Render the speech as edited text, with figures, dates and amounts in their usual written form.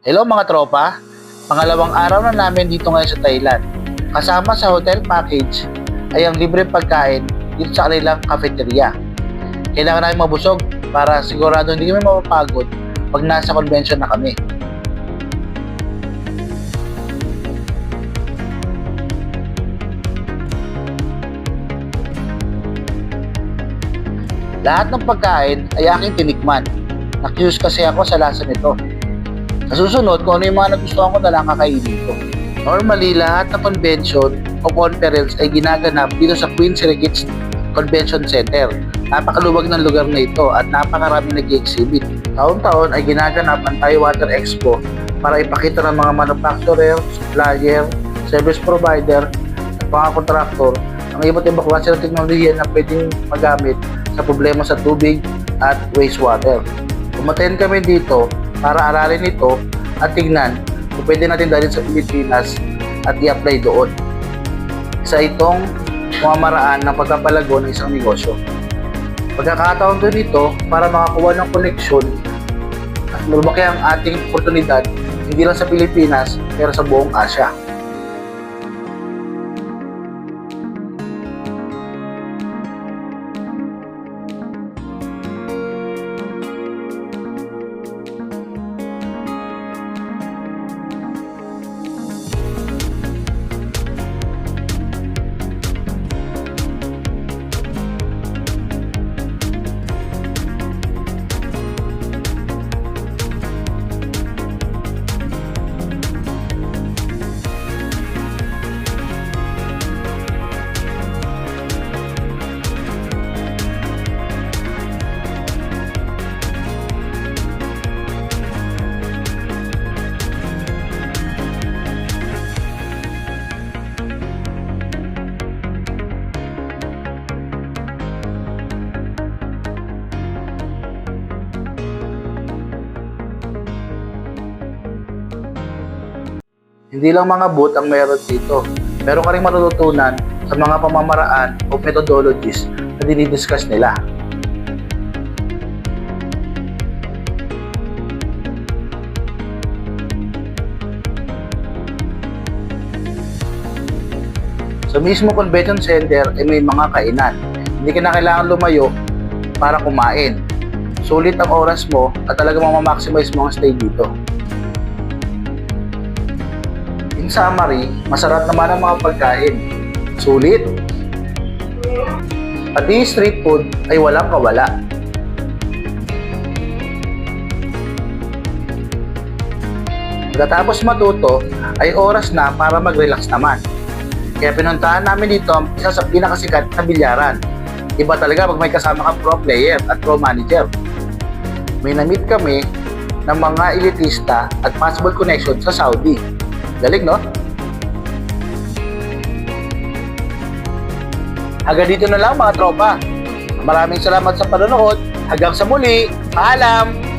Hello mga tropa, pangalawang araw na namin dito ngayon sa Thailand. Kasama sa hotel package ay ang libreng pagkain dito sa kanilang cafeteria. Kailangan namin mabusog para sigurado hindi kami mapapagod pag nasa convention na kami. Lahat ng pagkain ay aking tinikman. Na-curious kasi ako sa lasa nito. Sa susunod, kung ano yung mga nagustuhan ko na lang kakainin ko. Normally, lahat ng convention o conference ay ginaganap dito sa Queen Sirikit Convention Center. Napakaluwag ng lugar na ito at napakaraming nag-exhibit. Taon-taon ay ginaganap ang Thai Water Expo para ipakita ng mga manufacturer, supplier, service provider at mga kontraktor ang iba't ibang klase ng teknolohiya na pwedeng magamit sa problema sa tubig at wastewater. Umattend kami dito para aralin ito at tignan kung pwede natin dalhin sa Pilipinas at i-apply doon. Isa itong pamamaraan ng pagpapalago ng isang negosyo. Pagkakataon doon ito para makakuha ng koneksyon at lumaki ang ating oportunidad hindi lang sa Pilipinas pero sa buong Asia. Hindi lang mga booth ang meron dito. Meron ka rin matututunan sa mga pamamaraan o methodologies na dinidiscuss nila. Sa mismo convention center ay may mga kainan. Hindi ka na kailangan lumayo para kumain. Sulit ang oras mo at talagang mamaximize mo ang stay dito. In summary, masarap naman ang mga pagkain. Sulit. Pati street food ay walang kawala. Pagkatapos matuto, ay oras na para mag-relax naman. Kaya pinuntahan namin dito ang isa sa pinakasikat na bilyaran. Iba talaga pag may kasama kang pro player at pro manager. May na-meet kami ng mga elitista at possible connection sa Saudi. Galing, no? Hanggang dito na lang mga tropa. Maraming salamat sa panonood. Hanggang sa muli. Paalam!